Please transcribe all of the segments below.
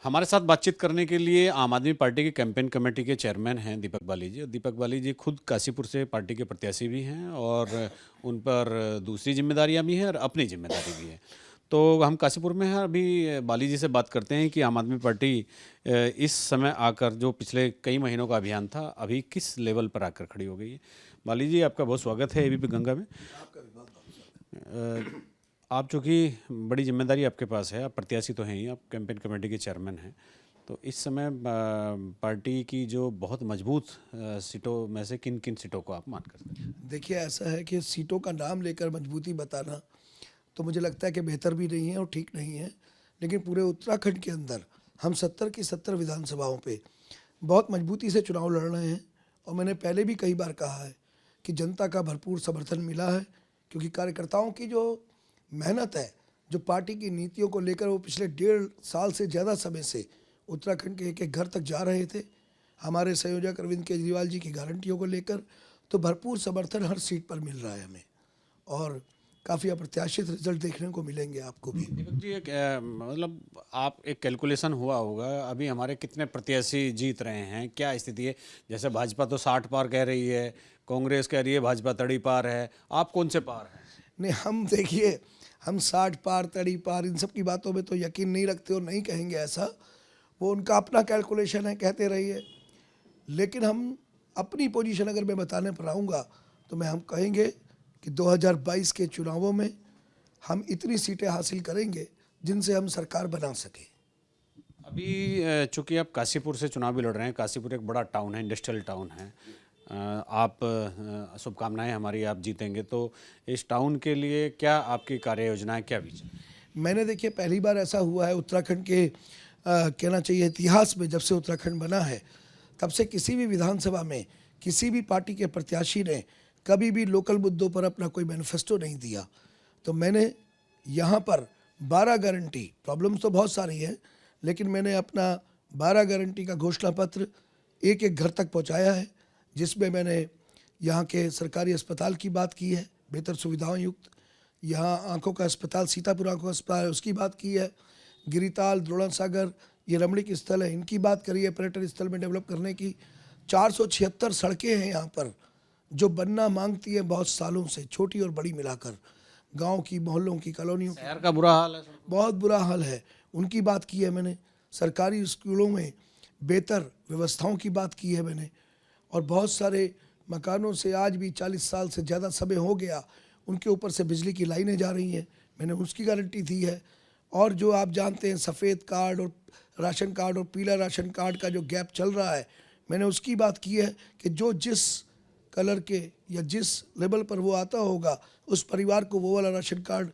हमारे साथ बातचीत करने के लिए आम आदमी पार्टी के कैंपेन कमेटी के चेयरमैन हैं दीपक बाली जी। दीपक बाली जी खुद काशीपुर से पार्टी के प्रत्याशी भी हैं और उन पर दूसरी जिम्मेदारियां भी हैं और अपनी जिम्मेदारी भी है। तो हम काशीपुर में हैं अभी। बाली जी से बात करते हैं कि आम आदमी पार्टी इस समय आकर जो पिछले कई महीनों का अभियान था अभी किस लेवल पर आकर खड़ी हो गई है। बाली जी आपका बहुत स्वागत है एबीपी गंगा में। आप चूँकि बड़ी जिम्मेदारी आपके पास है, आप प्रत्याशी तो हैं ही, आप कैंपेन कमेटी के चेयरमैन हैं, तो इस समय पार्टी की जो बहुत मजबूत सीटों में से किन किन सीटों को आप मान कर सकते हैं? देखिए, ऐसा है कि सीटों का नाम लेकर मजबूती बताना तो मुझे लगता है कि बेहतर भी नहीं है और ठीक नहीं है। लेकिन पूरे उत्तराखंड के अंदर हम 70 की 70 विधानसभाओं पे बहुत मजबूती से चुनाव लड़ रहे हैं। और मैंने पहले भी कई बार कहा है कि जनता का भरपूर समर्थन मिला है, क्योंकि कार्यकर्ताओं की जो मेहनत है, जो पार्टी की नीतियों को लेकर वो पिछले 1.5 साल से ज़्यादा समय से उत्तराखंड के एक एक घर तक जा रहे थे, हमारे संयोजक अरविंद केजरीवाल जी की गारंटियों को लेकर, तो भरपूर समर्थन हर सीट पर मिल रहा है हमें और काफ़ी अप्रत्याशित रिजल्ट देखने को मिलेंगे आपको भी। दीपक जी एक मतलब आप एक कैलकुलेशन हुआ होगा अभी हमारे कितने प्रत्याशी जीत रहे हैं, क्या स्थिति है? जैसे भाजपा तो 60 पार कह रही है, कांग्रेस कह रही है भाजपा तड़ी पार है, आप कौन से पार हैं? नहीं, हम देखिए, हम 60 पार तड़ी पार इन सब की बातों में तो यकीन नहीं रखते और नहीं कहेंगे ऐसा। वो उनका अपना कैलकुलेशन है, कहते रहिए। लेकिन हम अपनी पोजीशन अगर मैं बताने पर आऊँगा तो हम कहेंगे कि 2022 के चुनावों में हम इतनी सीटें हासिल करेंगे जिनसे हम सरकार बना सकें। अभी चूंकि आप काशीपुर से चुनाव भी लड़ रहे हैं, काशीपुर एक बड़ा टाउन है, इंडस्ट्रियल टाउन है। आप शुभकामनाएं हमारी, आप जीतेंगे तो इस टाउन के लिए क्या आपकी कार्य योजनाएं, क्या विजन? मैंने देखिए पहली बार ऐसा हुआ है उत्तराखंड के कहना चाहिए इतिहास में, जब से उत्तराखंड बना है तब से किसी भी विधानसभा में किसी भी पार्टी के प्रत्याशी ने कभी भी लोकल मुद्दों पर अपना कोई मैनिफेस्टो नहीं दिया। तो मैंने यहाँ पर 12 गारंटी, प्रॉब्लम्स तो बहुत सारी हैं, लेकिन मैंने अपना 12 गारंटी का घोषणा पत्र एक एक घर तक पहुँचाया है, जिसमें मैंने यहाँ के सरकारी अस्पताल की बात की है, बेहतर सुविधाओं युक्त। यहाँ आंखों का अस्पताल, सीतापुर आंखों का अस्पताल है, उसकी बात की है। गिरिताल, द्रोणा सागर, ये रमणीक स्थल है, इनकी बात करी है, पर्यटन स्थल में डेवलप करने की। 476 सड़कें हैं यहाँ पर जो बनना मांगती है बहुत सालों से, छोटी और बड़ी मिलाकर, गांव की, मोहल्लों की, कॉलोनियों की। शहर का बुरा हाल है सर। बहुत बुरा हाल है, उनकी बात की है मैंने। सरकारी स्कूलों में बेहतर व्यवस्थाओं की बात की है मैंने। और बहुत सारे मकानों से आज भी 40 साल से ज़्यादा समय हो गया, उनके ऊपर से बिजली की लाइनें जा रही हैं, मैंने उसकी गारंटी दी है। और जो आप जानते हैं सफ़ेद कार्ड और राशन कार्ड और पीला राशन कार्ड का जो गैप चल रहा है, मैंने उसकी बात की है कि जो जिस कलर के या जिस लेवल पर वो आता होगा उस परिवार को वो वाला राशन कार्ड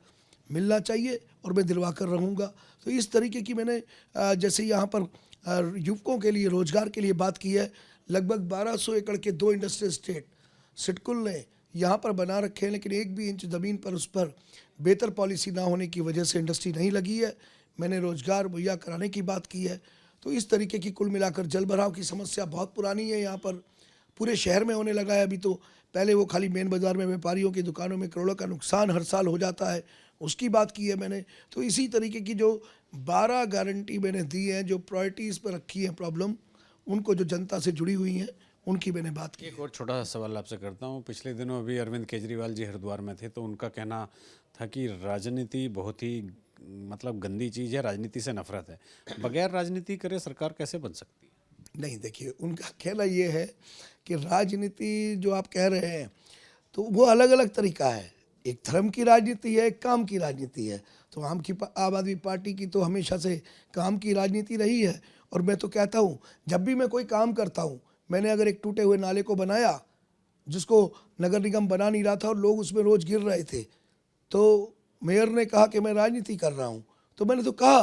मिलना चाहिए और मैं दिलवा कर रहूँगा। तो इस तरीके की मैंने जैसे यहाँ पर युवकों के लिए रोजगार के लिए बात की है। लगभग 1200 एकड़ के 2 इंडस्ट्रियल स्टेट सिडकुल ने यहाँ पर बना रखे हैं, लेकिन एक भी इंच ज़मीन पर उस पर बेहतर पॉलिसी ना होने की वजह से इंडस्ट्री नहीं लगी है। मैंने रोजगार मुहैया कराने की बात की है। तो इस तरीके की कुल मिलाकर जल भराव की समस्या बहुत पुरानी है, यहाँ पर पूरे शहर में होने लगा है अभी तो। पहले वो खाली मेन बाज़ार में व्यापारियों की दुकानों में करोड़ों का नुकसान हर साल हो जाता है, उसकी बात की है मैंने। तो इसी तरीके की जो 12 गारंटी मैंने दी है, जो प्रायोरिटीज़ पर रखी है प्रॉब्लम, उनको जो जनता से जुड़ी हुई हैं, उनकी मैंने बात की। एक और छोटा सा सवाल आपसे करता हूँ। पिछले दिनों अभी अरविंद केजरीवाल जी हरिद्वार में थे तो उनका कहना था कि राजनीति बहुत ही मतलब गंदी चीज़ है, राजनीति से नफरत है। बगैर राजनीति करे सरकार कैसे बन सकती है? नहीं, देखिए, उनका कहना ये है कि राजनीति जो आप कह रहे हैं तो वो अलग अलग तरीका है। एक धर्म की राजनीति है, एक काम की राजनीति है। तो आम आदमी पार्टी की तो हमेशा से काम की राजनीति रही है। और मैं तो कहता हूँ, जब भी मैं कोई काम करता हूँ, मैंने अगर एक टूटे हुए नाले को बनाया जिसको नगर निगम बना नहीं रहा था और लोग उसमें रोज गिर रहे थे, तो मेयर ने कहा कि मैं राजनीति कर रहा हूँ। तो मैंने तो कहा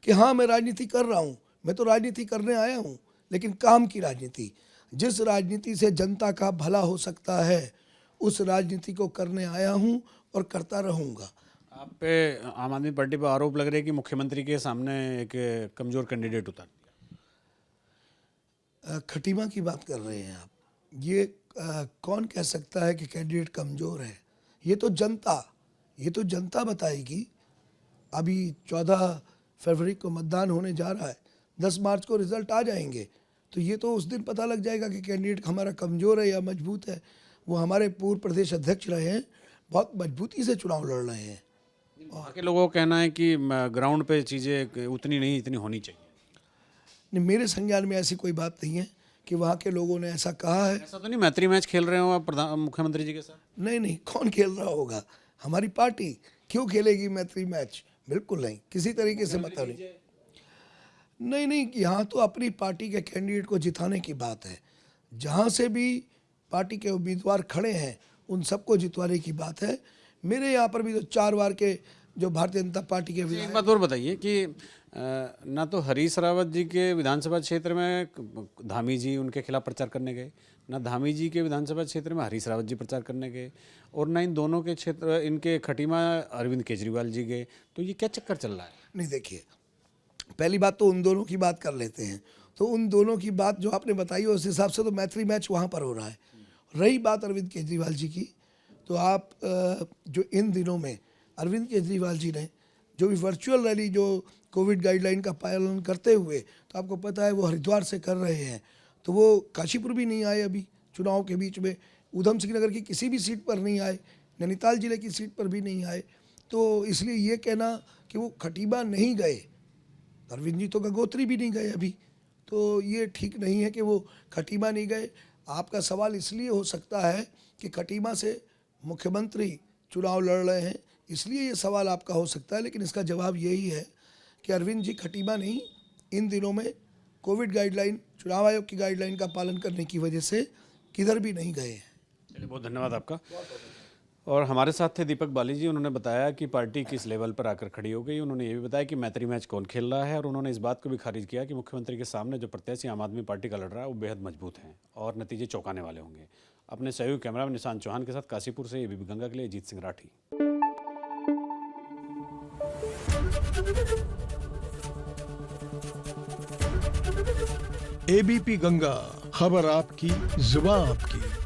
कि हाँ, मैं राजनीति कर रहा हूँ, मैं तो राजनीति करने आया हूँ, लेकिन काम की राजनीति। जिस राजनीति से जनता का भला हो सकता है उस राजनीति को करने आया हूँ और करता रहूँगा। आप पे आम आदमी पार्टी पर आरोप लग रहे हैं कि मुख्यमंत्री के सामने एक कमज़ोर कैंडिडेट उतार दिया। खटीमा की बात कर रहे हैं आप। ये कौन कह सकता है कि कैंडिडेट कमज़ोर है? ये तो जनता बताएगी। अभी 14 फरवरी को मतदान होने जा रहा है, 10 मार्च को रिजल्ट आ जाएंगे, तो ये तो उस दिन पता लग जाएगा कि कैंडिडेट हमारा कमज़ोर है या मजबूत है। वो हमारे पूर्व प्रदेश अध्यक्ष रहे हैं, बहुत मजबूती से चुनाव लड़ रहे हैं। वहाँ के लोगों का कहना है कि ग्राउंड पे चीज़ें उतनी नहीं इतनी होनी चाहिए। नहीं, मेरे संज्ञान में ऐसी कोई बात नहीं है कि वहाँ के लोगों ने ऐसा कहा है। ऐसा तो नहीं मैत्री मैच खेल रहे हो आप मुख्यमंत्री जी के साथ? नहीं नहीं, कौन खेल रहा होगा? हमारी पार्टी क्यों खेलेगी मैत्री मैच? बिल्कुल नहीं, किसी तरीके से मतलब नहीं। नहीं नहीं, यहाँ तो अपनी पार्टी के कैंडिडेट को जिताने की बात है। जहाँ से भी पार्टी के उम्मीदवार खड़े हैं उन सबको जितवाने की बात है। मेरे यहाँ पर भी तो 4 बार के जो भारतीय जनता पार्टी के एक विधायक, बात और बताइए कि ना तो हरीश रावत जी के विधानसभा क्षेत्र में धामी जी उनके खिलाफ प्रचार करने गए, ना धामी जी के विधानसभा क्षेत्र में हरीश रावत जी प्रचार करने गए, और ना इन दोनों के क्षेत्र इनके खटीमा अरविंद केजरीवाल जी गए। तो ये क्या चक्कर चल रहा है? नहीं देखिए, पहली बात तो उन दोनों की बात कर लेते हैं। तो उन दोनों की बात जो आपने बताई उस हिसाब से तो मैत्री मैच वहाँ पर हो रहा है। रही बात अरविंद केजरीवाल जी की, तो आप जो इन दिनों में अरविंद केजरीवाल जी ने जो भी वर्चुअल रैली जो कोविड गाइडलाइन का पालन करते हुए, तो आपको पता है वो हरिद्वार से कर रहे हैं, तो वो काशीपुर भी नहीं आए अभी चुनाव के बीच में, ऊधम सिंह नगर की किसी भी सीट पर नहीं आए, नैनीताल जिले की सीट पर भी नहीं आए। तो इसलिए ये कहना कि वो खटीमा नहीं गए, अरविंद जी तो गंगोत्री भी नहीं गए अभी, तो ये ठीक नहीं है कि वो खटीमा नहीं गए। आपका सवाल इसलिए हो सकता है कि खटीमा से मुख्यमंत्री चुनाव लड़ रहे हैं, इसलिए ये सवाल आपका हो सकता है, लेकिन इसका जवाब यही है कि अरविंद जी खटीमा नहीं, इन दिनों में कोविड गाइडलाइन, चुनाव आयोग की गाइडलाइन का पालन करने की वजह से किधर भी नहीं गए हैं। चलिए, बहुत धन्यवाद आपका। और हमारे साथ थे दीपक बाली जी। उन्होंने बताया कि पार्टी किस लेवल पर आकर खड़ी हो गई। उन्होंने ये भी बताया कि मैत्री मैच कौन खेल रहा है, और उन्होंने इस बात को भी खारिज किया कि मुख्यमंत्री के सामने जो प्रत्याशी आम आदमी पार्टी का लड़ रहा है वो बेहद मजबूत हैं और नतीजे चौंकाने वाले होंगे। अपने सहयोगी कैमरा में निशांत चौहान के साथ काशीपुर से एबीपी गंगा के लिए अजीत सिंह राठी। एबीपी गंगा, खबर आपकी, जुबान आपकी।